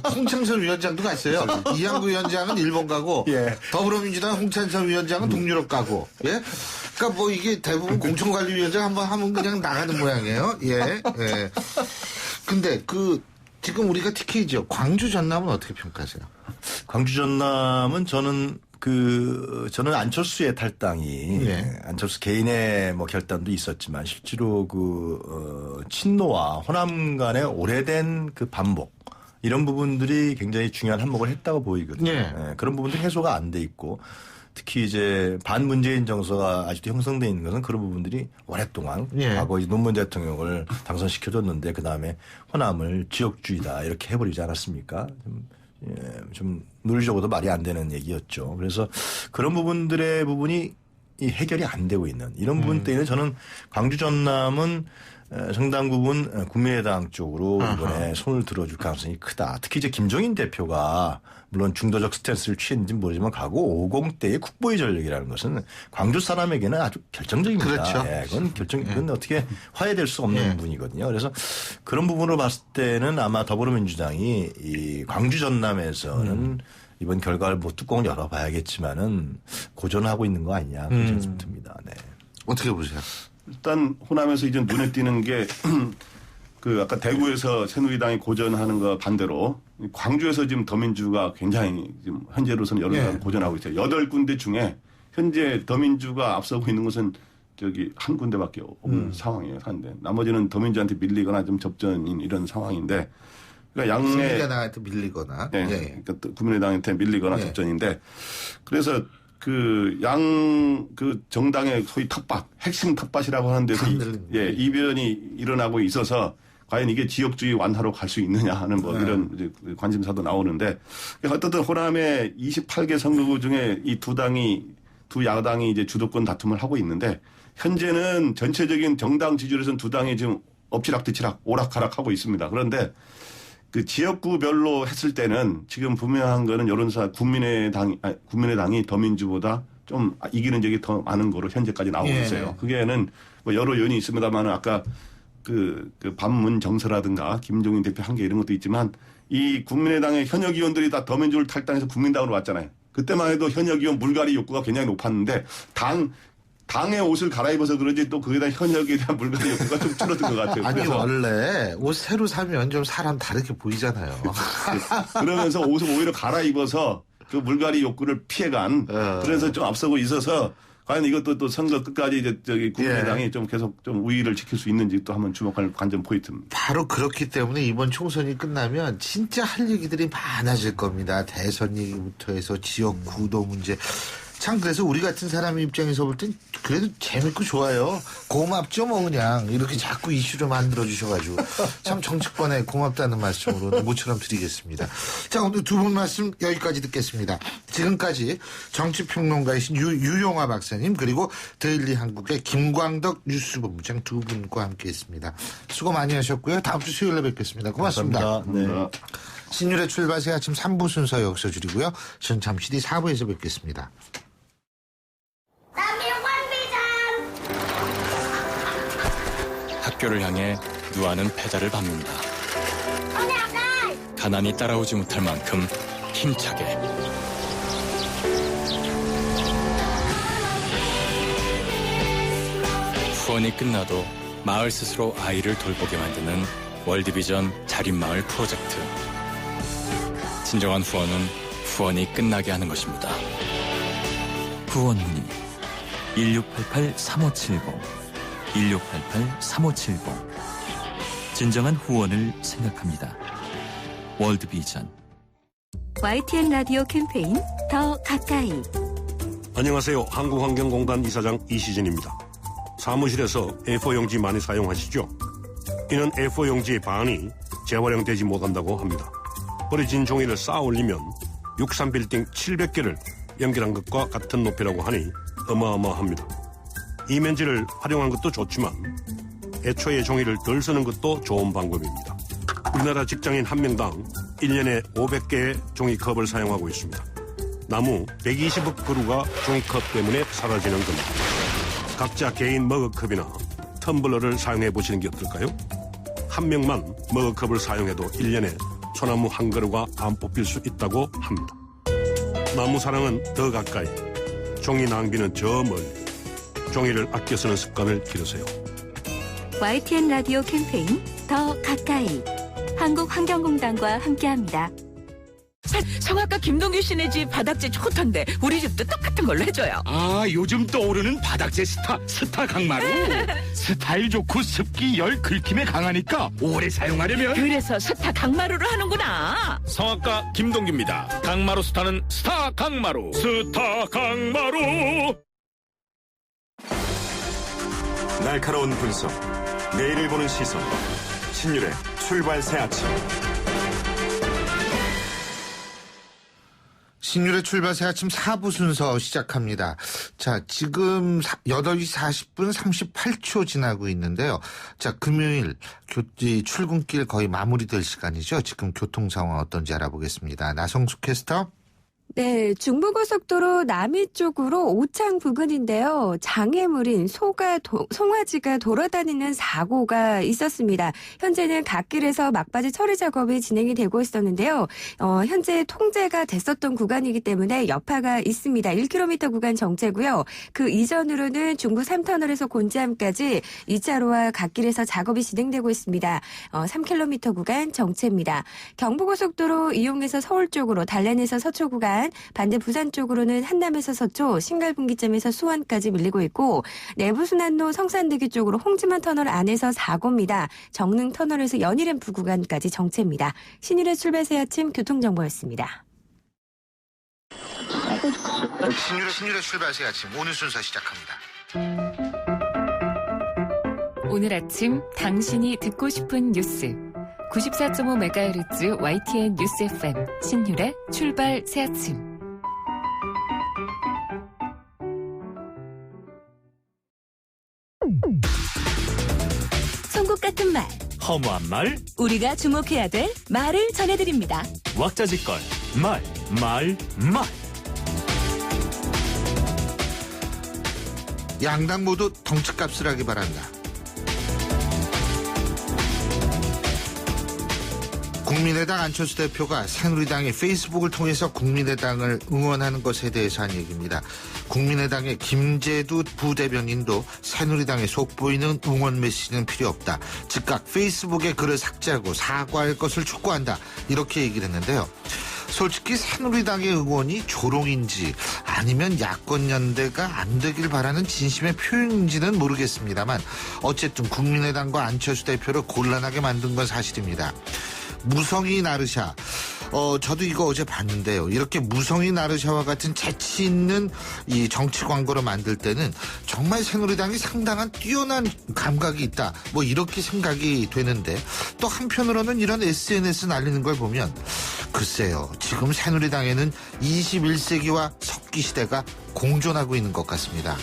홍창선 위원장도 갔어요. 이한구 위원장은 일본 가고 더불어민주당 홍찬선 위원장은 동유럽 가고. 그러니까 이게 대부분 공천관리위원장 한번 하면 그냥 나가는 모양이에요. 근데 지금 우리가 TK죠. 광주 전남은 어떻게 평가하세요? 광주 전남은 저는 안철수의 탈당이 안철수 개인의 결단도 있었지만 실제로 친노와 호남 간의 오래된 그 반목 이런 부분들이 굉장히 중요한 한몫을 했다고 보이거든요. 그런 부분들이 해소가 안 돼 있고 특히 이제 반문재인 정서가 아직도 형성되어 있는 것은 그런 부분들이 오랫동안 과거 노무현 대통령을 당선시켜줬는데 그다음에 호남을 지역주의다 이렇게 해버리지 않았습니까? 좀 논리적으로도 말이 안 되는 얘기였죠. 그래서 그런 부분이 이 해결이 안 되고 있는 이런 부분 때문에 저는 광주 전남은 상당 부분 국민의당 쪽으로 이번에 손을 들어줄 가능성이 크다. 특히 이제 김종인 대표가 물론 중도적 스탠스를 취했는지는 모르지만 과거 50대의 국보의 전력이라는 것은 광주 사람에게는 아주 결정적입니다. 그렇죠. 그건 어떻게 화해될 수 없는 부분이거든요. 그래서 그런 부분으로 봤을 때는 아마 더불어민주당이 이 광주 전남에서는 이번 결과를 뭐 뚜껑을 열어봐야겠지만은 고전하고 있는 거 아니냐 그런 생각이 좀 듭니다. 네. 어떻게 보세요? 일단 호남에서 이제 눈에 띄는 게 그 아까 대구에서 새누리당이 고전하는 거 반대로 광주에서 지금 더민주가 굉장히 지금 현재로서는 여러 번 고전하고 있어요. 8군데 중에 현재 더민주가 앞서고 있는 것은 저기 한 군데밖에 없는 상황이에요. 한데 나머지는 더민주한테 밀리거나 좀 접전인 이런 상황인데 그러니까 양내 국민의당한테 밀리거나 그러니까 국민의당한테 밀리거나 접전인데 그래서 그 정당의 소위 텃밭 핵심 탓밭이라고 하는 데서 이변이 일어나고 있어서 과연 이게 지역주의 완화로 갈 수 있느냐 하는 뭐 이런 이제 관심사도 나오는데 어쨌든 호남의 28개 선거구 중에 이 두 야당이 이제 주도권 다툼을 하고 있는데 현재는 전체적인 정당 지지율에서는 두 당이 지금 엎치락뒤치락 오락가락하고 있습니다. 그런데 그 지역구별로 했을 때는 지금 분명한 거는 여론조사 국민의당이 더민주보다 좀 이기는 적이 더 많은 거로 현재까지 나오고 있어요. 그게는 뭐 여러 요인이 있습니다만은 아까 그 반문정서라든가 김종인 대표 한계 이런 것도 있지만 이 국민의당의 현역 의원들이 다 더민주를 탈당해서 국민당으로 왔잖아요. 그때만 해도 현역 의원 물갈이 욕구가 굉장히 높았는데 당의 옷을 갈아입어서 그런지 또 그에 대한 현역에 대한 물갈이 욕구가 좀 줄어든 것 같아요. 아니 원래 옷 새로 사면 좀 사람 다르게 보이잖아요. 그러면서 옷을 오히려 갈아입어서 그 물갈이 욕구를 피해간 그래서 좀 앞서고 있어서 과연 이것도 또 선거 끝까지 이제 저기 국민의당이 좀 계속 좀 우위를 지킬 수 있는지 또 한번 주목할 관전 포인트입니다. 바로 그렇기 때문에 이번 총선이 끝나면 진짜 할 얘기들이 많아질 겁니다. 대선 얘기부터 해서 지역구도 문제. 참 그래서 우리 같은 사람 입장에서 볼 땐 그래도 재밌고 좋아요. 고맙죠 뭐 그냥 이렇게 자꾸 이슈를 만들어 주셔가지고 참 정치권에 고맙다는 말씀으로 모처럼 드리겠습니다. 자 오늘 두 분 말씀 여기까지 듣겠습니다. 지금까지 정치평론가이신 유용화 박사님 그리고 데일리 한국의 김광덕 뉴스본부장 두 분과 함께했습니다. 수고 많이 하셨고요. 다음 주 수요일에 뵙겠습니다. 고맙습니다. 감사합니다. 네. 신율의 출발새 아침 3부 순서 여기서 줄이고요. 저는 잠시 뒤 4부에서 뵙겠습니다. 학교를 향해 누아는 페달을 밟는다. 가난이 따라오지 못할 만큼 힘차게. 후원이 끝나도 마을 스스로 아이를 돌보게 만드는 월드비전 자립마을 프로젝트. 진정한 후원은 후원이 끝나게 하는 것입니다. 후원 문의 1688-3570 1688-3570 진정한 후원을 생각합니다. 월드비전 YTN 라디오 캠페인 더 가까이. 안녕하세요. 한국환경공단 이사장 이시진입니다. 사무실에서 A4 용지 많이 사용하시죠? 이는 A4 용지의 반이 재활용되지 못한다고 합니다. 버려진 종이를 쌓아 올리면 63빌딩 700개를 연결한 것과 같은 높이라고 하니 어마어마합니다. 이면지를 활용한 것도 좋지만 애초에 종이를 덜 쓰는 것도 좋은 방법입니다. 우리나라 직장인 한 명당 1년에 500개의 종이컵을 사용하고 있습니다. 나무 120억 그루가 종이컵 때문에 사라지는 겁니다. 각자 개인 머그컵이나 텀블러를 사용해 보시는 게 어떨까요? 한 명만 머그컵을 사용해도 1년에 소나무 한 그루가 안 뽑힐 수 있다고 합니다. 나무 사랑은 더 가까이, 종이 낭비는 저 멀리. 종이를 아껴 쓰는 습관을 기르세요. YTN 라디오 캠페인 더 가까이. 한국환경공단과 함께합니다. 성악가 김동규 씨네 집 바닥재 좋던데 우리 집도 똑같은 걸로 해줘요. 아, 요즘 떠오르는 바닥재 스타 강마루. 스타일 좋고 습기 열 긁힘에 강하니까 오래 사용하려면 그래서 스타 강마루를 하는구나. 성악가 김동규입니다. 강마루 스타는 스타 강마루. 스타 강마루. 날카로운 분석, 내일을 보는 시선, 신율의 출발 새 아침. 신율의 출발 새 아침 4부 순서 시작합니다. 자, 지금 8시 40분 38초 지나고 있는데요. 자, 금요일 출근길 거의 마무리될 시간이죠. 지금 교통 상황 어떤지 알아보겠습니다. 나성숙 캐스터. 네, 중부고속도로 남이 쪽으로 오창 부근인데요. 장애물인 송아지가 돌아다니는 사고가 있었습니다. 현재는 갓길에서 막바지 처리 작업이 진행이 되고 있었는데요. 현재 통제가 됐었던 구간이기 때문에 여파가 있습니다. 1km 구간 정체고요. 그 이전으로는 중부 3터널에서 곤지암까지 2차로와 갓길에서 작업이 진행되고 있습니다. 3km 구간 정체입니다. 경부고속도로 이용해서 서울 쪽으로 달래내에서 서초 구간, 반대 부산 쪽으로는 한남에서 서초, 신갈분기점에서 수원까지 밀리고 있고 내부순환로 성산대교 쪽으로 홍지만 터널 안에서 사고입니다. 정릉터널에서 연희램프 구간까지 정체입니다. 신일의 출발 새 아침 교통정보였습니다. 신일의 출발 새 아침 오늘 순서 시작합니다. 오늘 아침 당신이 듣고 싶은 뉴스 94.5MHz YTN 뉴스 FM 신율의 출발 새 아침. 송곳 같은 말, 허무한 말, 우리가 주목해야 될 말을 전해드립니다. 왁자지껄, 말. 양당 모두 덩치값을 하기 바란다. 국민의당 안철수 대표가 새누리당의 페이스북을 통해서 국민의당을 응원하는 것에 대해서 한 얘기입니다. 국민의당의 김재두 부대변인도 새누리당에 속보이는 응원 메시지는 필요 없다. 즉각 페이스북에 글을 삭제하고 사과할 것을 촉구한다. 이렇게 얘기를 했는데요. 솔직히 새누리당의 응원이 조롱인지 아니면 야권연대가 안 되길 바라는 진심의 표현인지는 모르겠습니다만 어쨌든 국민의당과 안철수 대표를 곤란하게 만든 건 사실입니다. 무성이 나르샤. 저도 이거 어제 봤는데요. 이렇게 무성이 나르샤와 같은 재치 있는 이 정치 광고를 만들 때는 정말 새누리당이 상당한 뛰어난 감각이 있다. 뭐 이렇게 생각이 되는데 또 한편으로는 이런 SNS 날리는 걸 보면 글쎄요. 지금 새누리당에는 21세기와 석기 시대가 공존하고 있는 것 같습니다.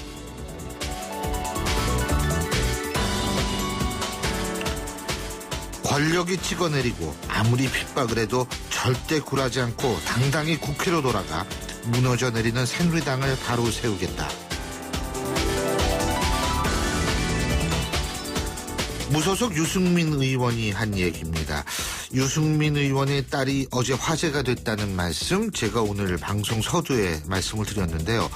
권력이 찍어내리고 아무리 핍박을 해도 절대 굴하지 않고 당당히 국회로 돌아가 무너져 내리는 새누리당을 바로 세우겠다. 무소속 유승민 의원이 한 얘기입니다. 유승민 의원의 딸이 어제 화제가 됐다는 말씀, 제가 오늘 방송 서두에 말씀을 드렸는데요.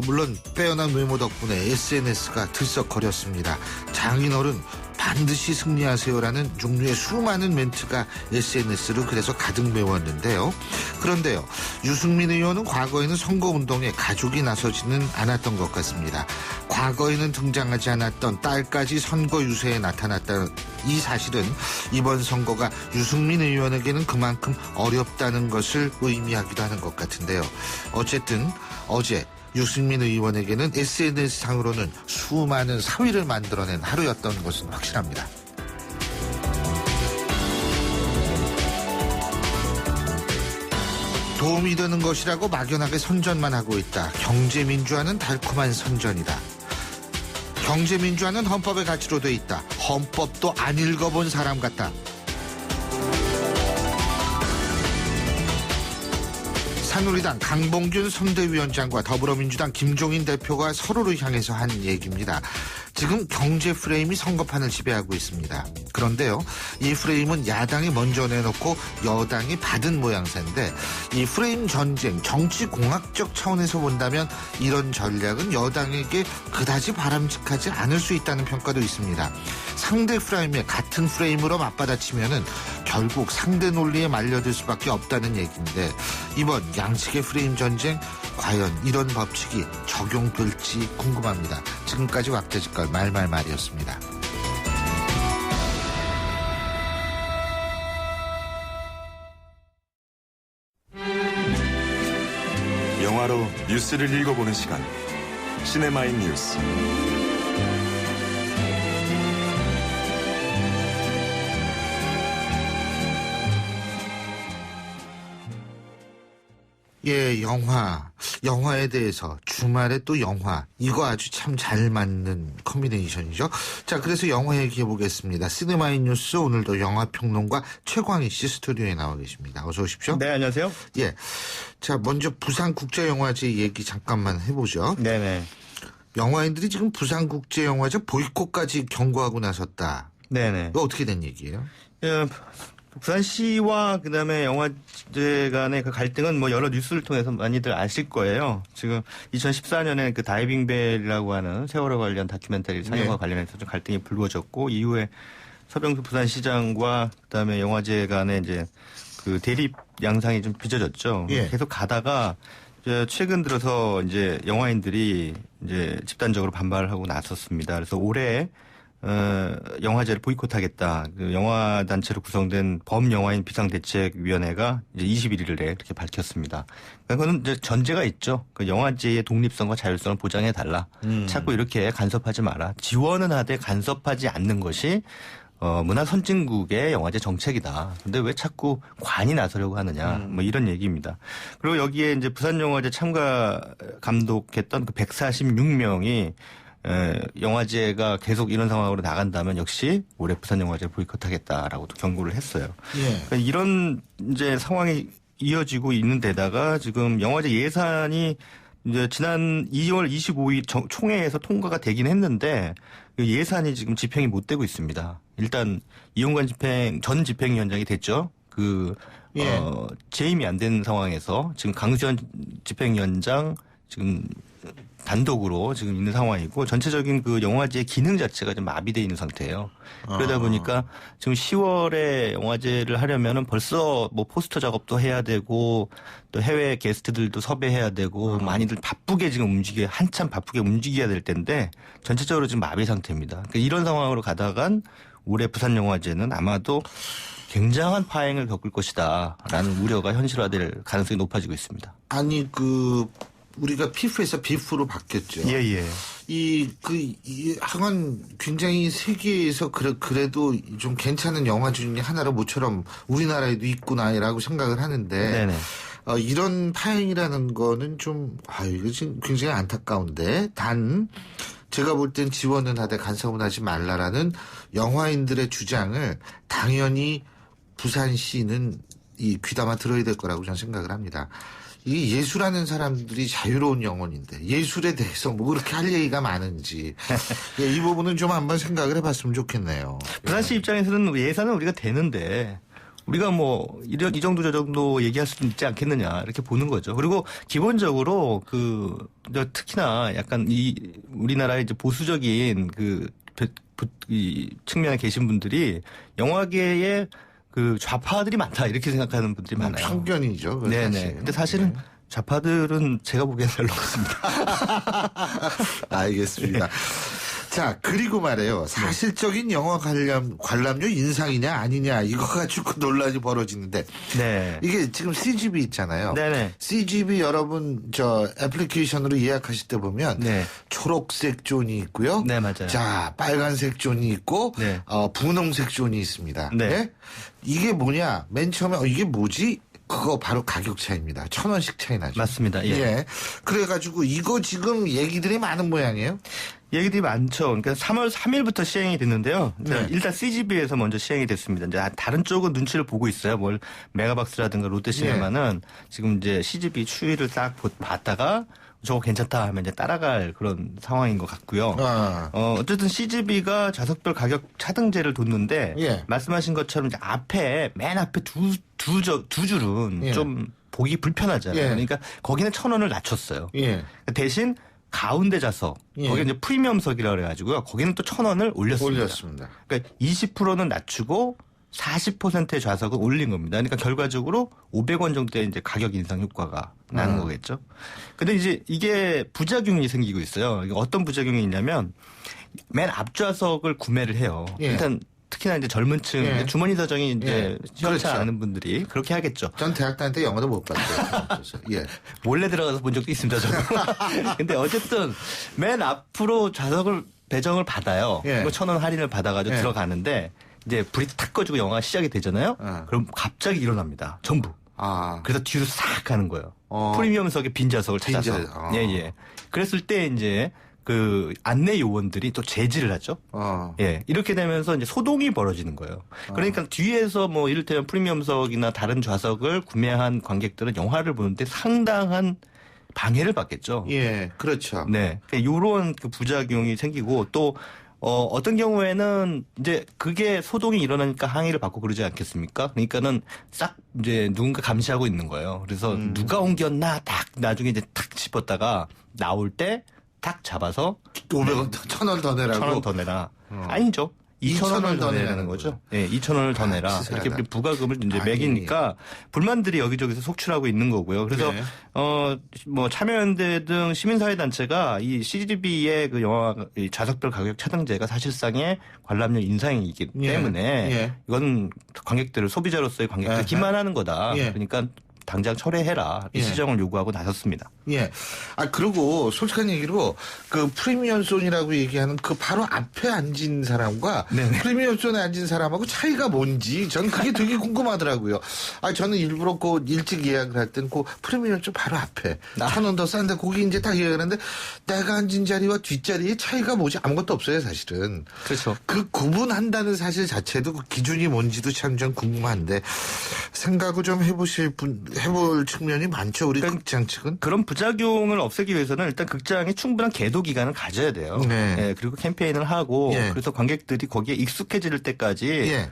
물론 빼어난 외모 덕분에 SNS가 들썩거렸습니다. 장인어른 반드시 승리하세요라는 종류의 수많은 멘트가 SNS를 그래서 가득 메웠는데요. 그런데요, 유승민 의원은 과거에는 선거운동에 가족이 나서지는 않았던 것 같습니다. 과거에는 등장하지 않았던 딸까지 선거 유세에 나타났다는 이 사실은 이번 선거가 유승민 의원에게는 그만큼 어렵다는 것을 의미하기도 하는 것 같은데요. 어쨌든 어제 유승민 의원에게는 SNS상으로는 수많은 사위를 만들어낸 하루였던 것은 확실합니다. 도움이 되는 것이라고 막연하게 선전만 하고 있다. 경제민주화는 달콤한 선전이다. 경제민주화는 헌법의 가치로 돼 있다. 헌법도 안 읽어본 사람 같다. 새누리당 강봉균 선대위원장과 더불어민주당 김종인 대표가 서로를 향해서 한 얘기입니다. 지금 경제 프레임이 선거판을 지배하고 있습니다. 그런데요, 이 프레임은 야당이 먼저 내놓고 여당이 받은 모양새인데 이 프레임 전쟁, 정치 공학적 차원에서 본다면 이런 전략은 여당에게 그다지 바람직하지 않을 수 있다는 평가도 있습니다. 상대 프레임에 같은 프레임으로 맞받아치면은 결국 상대 논리에 말려들 수밖에 없다는 얘기인데 이번 양측의 프레임 전쟁 과연 이런 법칙이 적용될지 궁금합니다. 지금까지 왁자지껄 말말말이었습니다. 영화로 뉴스를 읽어보는 시간, 시네마인 뉴스. 예, 영화에 대해서 주말에 또 영화 이거 아주 참 잘 맞는 컨비네이션이죠. 자, 그래서 영화 얘기해 보겠습니다. 시네마인 뉴스 오늘도 영화평론가 최광희 씨 스튜디오에 나와 계십니다. 어서 오십시오. 네, 안녕하세요. 예, 자 먼저 부산국제영화제 얘기 잠깐만 해보죠. 네네. 영화인들이 지금 부산국제영화제 보이콧까지 경고하고 나섰다. 네네. 이거 어떻게 된 얘기예요? 부산시와 그다음에 영화제 간의 그 갈등은 뭐 여러 뉴스를 통해서 많이들 아실 거예요. 지금 2014년에 그 다이빙벨이라고 하는 세월호 관련 다큐멘터리 상영과 관련해서 좀 갈등이 불거졌고 이후에 서병수 부산시장과 그다음에 영화제 간의 이제 그 대립 양상이 좀 빚어졌죠. 계속 가다가 최근 들어서 이제 영화인들이 이제 집단적으로 반발하고 나섰습니다. 그래서 올해 영화제를 보이콧하겠다. 그 영화 단체로 구성된 범영화인 비상대책위원회가 이제 21일에 그렇게 밝혔습니다. 그건 이제 전제가 있죠. 그 영화제의 독립성과 자율성을 보장해 달라. 자꾸 이렇게 간섭하지 마라. 지원은 하되 간섭하지 않는 것이 문화 선진국의 영화제 정책이다. 근데 왜 자꾸 관이 나서려고 하느냐. 뭐 이런 얘기입니다. 그리고 여기에 이제 부산영화제 참가 감독했던 그 146명이 영화제가 계속 이런 상황으로 나간다면 역시 올해 부산영화제를 보이콧하겠다라고도 경고를 했어요. 그러니까 이런 이제 상황이 이어지고 있는 데다가 지금 영화제 예산이 이제 지난 2월 25일 총회에서 통과가 되긴 했는데 그 예산이 지금 집행이 못 되고 있습니다. 일단 이용관 전 집행위원장이 됐죠. 재임이 안 된 상황에서 지금 강수현 집행위원장 지금 단독으로 지금 있는 상황이고 전체적인 그 영화제의 기능 자체가 좀 마비되어 있는 상태예요. 그러다 보니까 지금 10월에 영화제를 하려면은 벌써 뭐 포스터 작업도 해야 되고 또 해외 게스트들도 섭외해야 되고 많이들 바쁘게 지금 한참 바쁘게 움직여야 될 텐데 전체적으로 지금 마비 상태입니다. 그러니까 이런 상황으로 가다간 올해 부산영화제는 아마도 굉장한 파행을 겪을 것이다라는 우려가 현실화될 가능성이 높아지고 있습니다. 아니 우리가 피프에서 비프로 바뀌었죠. 예. 하여간 굉장히 세계에서 그래도 좀 괜찮은 영화 중에 하나로 모처럼 우리나라에도 있구나라고 생각을 하는데. 네네. 이런 파행이라는 거는 좀, 이거 지금 굉장히 안타까운데. 단, 제가 볼 땐 지원은 하되 간섭은 하지 말라라는 영화인들의 주장을 당연히 부산시는 귀담아 들어야 될 거라고 저는 생각을 합니다. 이 예술하는 사람들이 자유로운 영혼인데 예술에 대해서 뭐 그렇게 할 얘기가 많은지 이 부분은 좀 한번 생각을 해봤으면 좋겠네요. 부산시 입장에서는 예산은 우리가 되는데 우리가 뭐 이 정도 저 정도 얘기할 수도 있지 않겠느냐 이렇게 보는 거죠. 그리고 기본적으로 특히나 약간 우리나라의 이제 보수적인 이 측면에 계신 분들이 영화계에 좌파들이 많다 이렇게 생각하는 분들이 많아요. 편견이죠. 네네. 근데 사실은 좌파들은 제가 보기엔 별로 없습니다. 알겠습니다. 자, 그리고 말이에요. 사실적인 영화 관람료 인상이냐 아니냐 이거 가지고 논란이 벌어지는데 이게 지금 CGV 있잖아요. 네네. CGV 여러분 애플리케이션으로 예약하실 때 보면 초록색 존이 있고요. 네, 맞아요. 자, 빨간색 존이 있고 분홍색 존이 있습니다. 네. 이게 뭐냐? 맨 처음에 이게 뭐지? 그거 바로 가격 차이입니다. 1,000원씩 차이 나죠. 맞습니다. 예. 그래가지고 이거 지금 얘기들이 많은 모양이에요. 얘기들이 많죠. 그러니까 3월 3일부터 시행이 됐는데요. 일단 CGV에서 먼저 시행이 됐습니다. 이제 다른 쪽은 눈치를 보고 있어요. 메가박스라든가 롯데시네마는 지금 이제 CGV 추이를 딱 봤다가 저거 괜찮다 하면 이제 따라갈 그런 상황인 것 같고요. 어쨌든 CGV가 좌석별 가격 차등제를 뒀는데 말씀하신 것처럼 이제 맨 앞에 두 줄은 좀 보기 불편하잖아요. 그러니까 거기는 1,000원을 낮췄어요. 대신 가운데 좌석, 거기 이제 프리미엄석이라고 그래가지고요. 거기는 또 1,000원을 올렸습니다. 그러니까 20%는 낮추고 40%의 좌석은 올린 겁니다. 그러니까 결과적으로 500원 정도의 이제 가격 인상 효과가 나는 거겠죠. 근데 이제 이게 부작용이 생기고 있어요. 이게 어떤 부작용이 있냐면 맨 앞좌석을 구매를 해요. 일단 특히나 이제 젊은 층, 주머니 사정이 이제 시원치 않은 분들이 그렇게 하겠죠. 전 대학 다닐 때 영화도 못 봤어요. 몰래 들어가서 본 적도 있습니다, 저는. 근데 어쨌든 맨 앞으로 좌석을 배정을 받아요. 1,000원 할인을 받아가지고 들어가는데 이제 불이 탁 꺼지고 영화가 시작이 되잖아요. 그럼 갑자기 일어납니다. 전부. 그래서 뒤로 싹 가는 거예요. 프리미엄석의 빈좌석을 찾아서. 예. 그랬을 때 이제 그 안내 요원들이 또 제지를 하죠. 예. 이렇게 되면서 이제 소동이 벌어지는 거예요. 그러니까 뒤에서 뭐 이를테면 프리미엄석이나 다른 좌석을 구매한 관객들은 영화를 보는데 상당한 방해를 받겠죠. 예, 그렇죠. 네. 요런 그 부작용이 생기고 또 어떤 경우에는 이제 그게 소동이 일어나니까 항의를 받고 그러지 않겠습니까? 그러니까는 싹 이제 누군가 감시하고 있는 거예요. 그래서 누가 옮겼나 딱 나중에 이제 탁 짚었다가 나올 때 탁 잡아서 500원, 1,000원 더 내라고. 1,000원 더 내라. 아니죠. 2,000원을 더 내라는 거죠. 예, 2,000원을 더 내라. 이렇게 부가금을 이제 매기니까 불만들이 여기저기서 속출하고 있는 거고요. 그래서 뭐 참여연대 등 시민사회단체가 이 CGV의 그 영화 좌석별 가격 차등제가 사실상의 관람료 인상이기 때문에 이건 관객들을 소비자로서의 관객들을 기만하는 거다. 그러니까 당장 철회해라. 이 시정을 요구하고 나섰습니다. 예. 그리고 솔직한 얘기로 그 프리미엄 존이라고 얘기하는 그 바로 앞에 앉은 사람과 프리미엄 존에 앉은 사람하고 차이가 뭔지 저는 그게 되게 궁금하더라고요. 저는 일부러 그 일찍 예약을 할 때는 그 프리미엄 존 바로 앞에 1,000원 더 싼데 거기 이제 딱 예약을 하는데 내가 앉은 자리와 뒷자리의 차이가 뭐지? 아무것도 없어요, 사실은. 그렇죠. 그 구분한다는 사실 자체도 그 기준이 뭔지도 참 좀 궁금한데 생각을 좀 해볼 측면이 많죠. 우리 극장 측은. 그런 부작용을 없애기 위해서는 일단 극장이 충분한 계도 기간을 가져야 돼요. 네, 그리고 캠페인을 하고 그래서 관객들이 거기에 익숙해질 때까지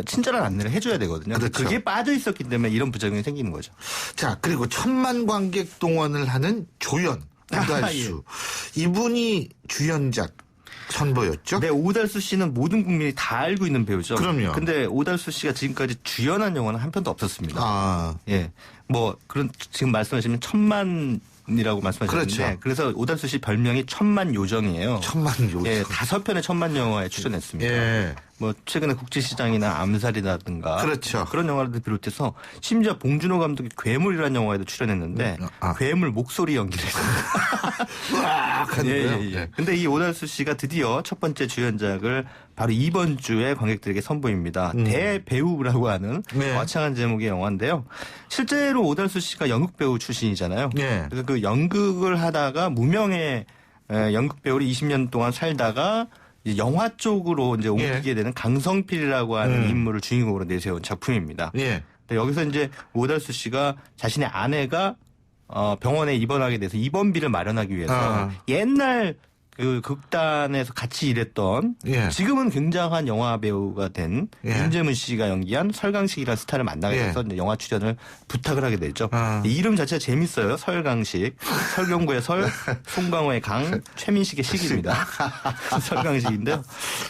친절한 안내를 해줘야 되거든요. 그렇죠. 그게 빠져 있었기 때문에 이런 부작용이 생기는 거죠. 자, 그리고 1,000만 관객 동원을 하는 조연 오달수 이분이 주연작 선보였죠? 네, 오달수 씨는 모든 국민이 다 알고 있는 배우죠. 그럼요. 근데 오달수 씨가 지금까지 주연한 영화는 한 편도 없었습니다. 예. 뭐, 지금 말씀하시면 1,000만이라고 말씀하셨는데. 그렇죠. 그래서 오달수 씨 별명이 1,000만 요정이에요. 1,000만 요정. 예, 5편의 1,000만 영화에 출연했습니다. 예. 뭐, 최근에 국제시장이나 암살이라든가. 그렇죠. 그런 영화를 비롯해서 심지어 봉준호 감독의 괴물이라는 영화에도 출연했는데. 괴물 목소리 연기를 했습니다. 예. 근데 이 오달수 씨가 드디어 첫 번째 주연작을 바로 이번 주에 관객들에게 선보입니다. 대배우라고 하는 거창한 제목의 영화인데요. 실제로 오달수 씨가 연극배우 출신이잖아요. 그래서 그 연극을 하다가 무명의 연극배우로 20년 동안 살다가 영화 쪽으로 이제 옮기게 되는 강성필이라고 하는 인물을 주인공으로 내세운 작품입니다. 여기서 이제 오달수 씨가 자신의 아내가 병원에 입원하게 돼서 입원비를 마련하기 위해서 옛날 그 극단에서 같이 일했던 지금은 굉장한 영화 배우가 된 윤재문 씨가 연기한 설강식이라는 스타를 만나게 돼서 이제 영화 출연을 부탁을 하게 되죠. 이름 자체가 재밌어요. 설강식. 설경구의 설, 송강호의 강, 최민식의 식입니다. 설강식인데요.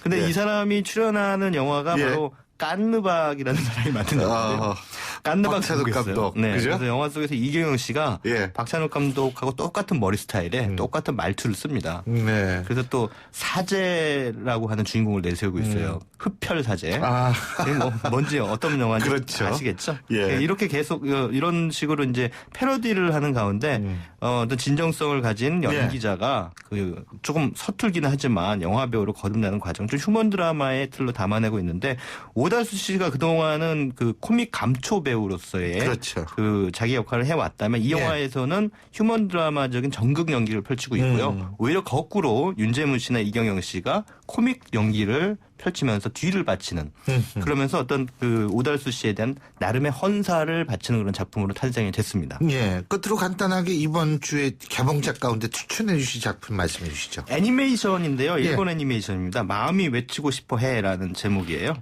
근데 이 사람이 출연하는 영화가 바로 깐느박이라는 사람이 만든 영화인데요. 깐느박 박찬욱 감독. 네. 그죠? 그래서 영화 속에서 이경영 씨가 박찬욱 감독하고 똑같은 머리 스타일에 똑같은 말투를 씁니다. 그래서 또 사제라고 하는 주인공을 내세우고 있어요. 흡혈 사제. 뭐 뭔지 어떤 영화인지 그렇죠. 아시겠죠? 이렇게 계속 이런 식으로 이제 패러디를 하는 가운데 어떤 진정성을 가진 연기자가 그 조금 서툴기는 하지만 영화 배우로 거듭나는 과정 좀 휴먼 드라마의 틀로 담아내고 있는데 오달수 씨가 그동안은 그 코믹 감초 배우로서의 그 자기 역할을 해왔다면 이 영화에서는 휴먼 드라마적인 전극 연기를 펼치고 있고요. 오히려 거꾸로 윤재문 씨나 이경영 씨가 코믹 연기를 펼치면서 뒤를 바치는 그러면서 어떤 그 오달수 씨에 대한 나름의 헌사를 바치는 그런 작품으로 탄생이 됐습니다. 끝으로 간단하게 이번 주에 개봉작 가운데 추천해 주실 작품 말씀해 주시죠. 애니메이션인데요. 일본 애니메이션입니다. 마음이 외치고 싶어 해라는 제목이에요.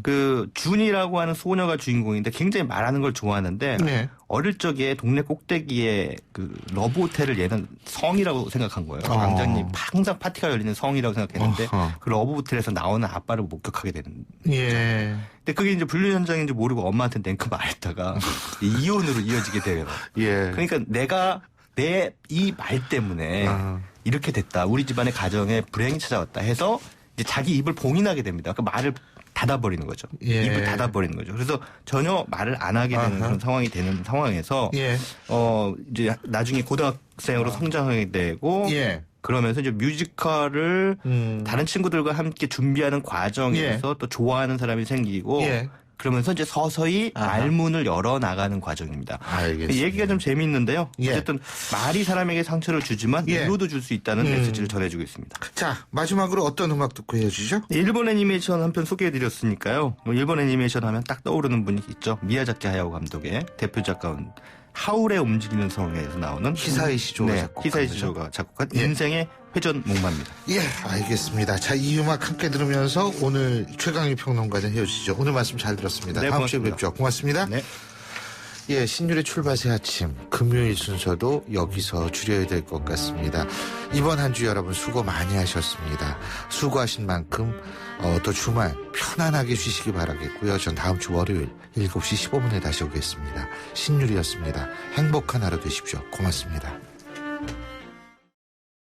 그 준이라고 하는 소녀가 주인공인데 굉장히 말하는 걸 좋아하는데 어릴 적에 동네 꼭대기에 그 러브 호텔을 얘는 성이라고 생각한 거예요. 왕장님 항상 파티가 열리는 성이라고 생각했는데 그 러브 호텔에서 나오는 아빠를 목격하게 되는. 근데 그게 이제 불륜 현장인지 모르고 엄마한테 냉큼 말했다가 이혼으로 이어지게 돼요. 그러니까 내가 내 이 말 때문에 이렇게 됐다. 우리 집안의 가정에 불행이 찾아왔다 해서 이제 자기 입을 봉인하게 됩니다. 그 말을 닫아버리는 거죠. 입을 닫아버리는 거죠. 그래서 전혀 말을 안 하게 되는 그런 상황이 되는 상황에서 이제 나중에 고등학생으로 성장하게 되고 그러면서 이제 뮤지컬을 다른 친구들과 함께 준비하는 과정에서 또 좋아하는 사람이 생기고 그러면서 이제 서서히 말문을 열어 나가는 과정입니다. 알겠습니다. 얘기가 좀 재미있는데요. 예. 어쨌든 말이 사람에게 상처를 주지만 위로도 줄 수 있다는 메시지를 전해주고 있습니다. 자, 마지막으로 어떤 음악 듣고 헤어지죠? 일본 애니메이션 한 편 소개해드렸으니까요. 일본 애니메이션 하면 딱 떠오르는 분이 있죠. 미야자키 하야오 감독의 대표 작가인 하울의 움직이는 성에서 나오는 히사이 시조가 작곡한 히사이 거죠? 시조가 작곡한 인생의 회전 목마입니다. 예, 알겠습니다. 자, 이 음악 함께 들으면서 오늘 최강희 평론가는 헤어지죠. 오늘 말씀 잘 들었습니다. 네, 다음 주에 고맙습니다. 뵙죠. 고맙습니다. 네. 예, 신율의 출발새 아침 금요일 순서도 여기서 줄여야 될 것 같습니다. 이번 한 주 여러분 수고 많이 하셨습니다. 수고하신 만큼 또 주말 편안하게 쉬시기 바라겠고요. 전 다음 주 월요일 7시 15분에 다시 오겠습니다. 신율이었습니다. 행복한 하루 되십시오. 고맙습니다.